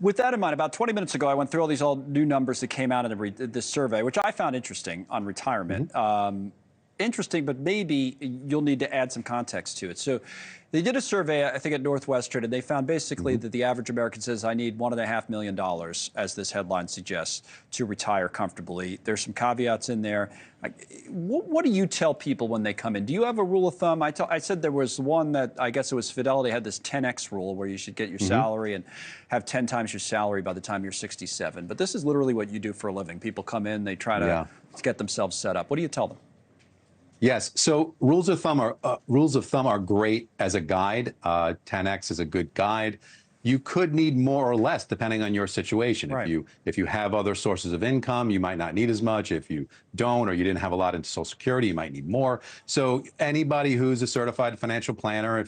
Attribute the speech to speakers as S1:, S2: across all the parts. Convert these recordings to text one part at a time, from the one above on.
S1: With that in mind, about 20 minutes ago, I went through all these new numbers that came out in this survey, which I found interesting on retirement. Interesting, but maybe you'll need to add some context to it. So they did a survey, I think, at Northwestern, and they found basically that the average American says, I need $1.5 million, as this headline suggests, to retire comfortably. There's some caveats in there. What do you tell people when they come in? Do you have a rule of thumb? I said there was one that, I guess it was Fidelity, had this 10X rule where you should get your salary and have 10 times your salary by the time you're 67. But this is literally what you do for a living. People come in, they try to get themselves set up. What do you tell them?
S2: Yes. So rules of thumb are great as a guide. 10X is a good guide. You could need more or less depending on your situation.
S1: Right.
S2: If you have other sources of income, you might not need as much. If you don't, or you didn't have a lot into Social Security, you might need more. So anybody who's a certified financial planner,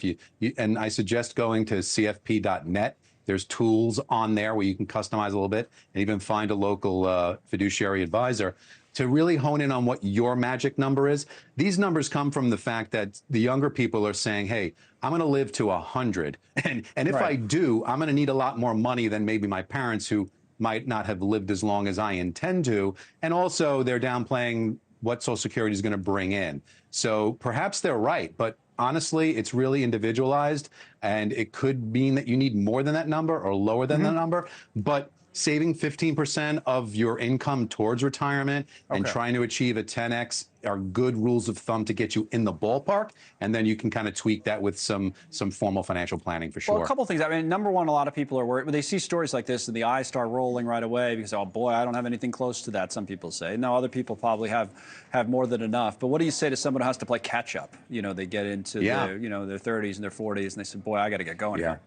S2: and I suggest going to cfp.net. There's tools on there where you can customize a little bit and even find a local fiduciary advisor to really hone in on what your magic number is. These numbers come from the fact that the younger people are saying, hey, I'm going to live to 100. And if I do, I'm going to need a lot more money than maybe my parents who might not have lived as long as I intend to. And also they're downplaying what Social Security is going to bring in. So perhaps they're right, but honestly, it's really individualized, and it could mean that you need more than that number or lower than the number. But saving 15% of your income towards retirement and trying to achieve a 10X are good rules of thumb to get you in the ballpark. And then you can kind of tweak that with some formal financial planning for sure.
S1: Well, a couple of things. I mean, number one, a lot of people are worried. When they see stories like this, and the eyes start rolling right away because, oh, boy, I don't have anything close to that, some people say. Now, other people probably have more than enough. But what do you say to someone who has to play catch up? You know, they get into their 30s and their 40s, and they say, boy, I got to get going here.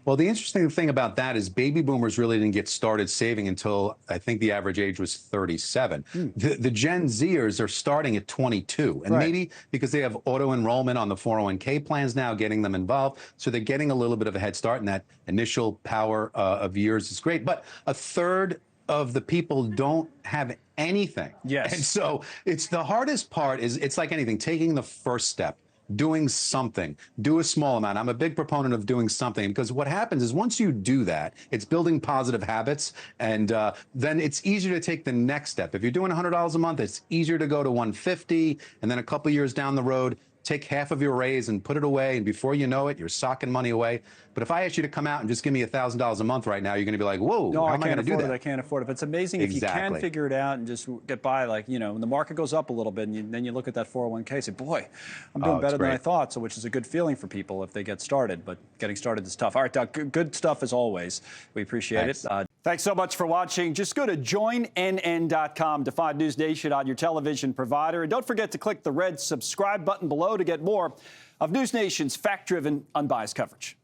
S2: Well, the interesting thing about that is baby boomers really didn't get started saving until I think the average age was 37. The Gen Zers are starting at 22, and maybe because they have auto enrollment on the 401k plans now, getting them involved, so they're getting a little bit of a head start, and that initial power of years is great. But a third of the people don't have anything.
S1: Yes.
S2: And so it's the hardest part is it's like anything, taking the first step. Doing something, do a small amount. I'm a big proponent of doing something, because what happens is once you do that, it's building positive habits, and then it's easier to take the next step. If you're doing $100 a month, it's easier to go to $150, and then a couple of years down the road, take half of your raise and put it away, and before you know it, you're socking money away. But if I asked you to come out and just give me $1,000 a month right now, you're going to be like, whoa,
S1: no,
S2: how am I going to do that?
S1: I can't afford it. But it's amazing if you can figure it out and just get by, like, you know, when the market goes up a little bit, and then you look at that 401k and say, boy, I'm doing better than I thought, so which is a good feeling for people if they get started. But getting started is tough. All right, Doug, good stuff as always. We appreciate it. Thanks so much for watching. Just go to joinnn.com to find News Nation on your television provider. And don't forget to click the red subscribe button below to get more of News Nation's fact-driven, unbiased coverage.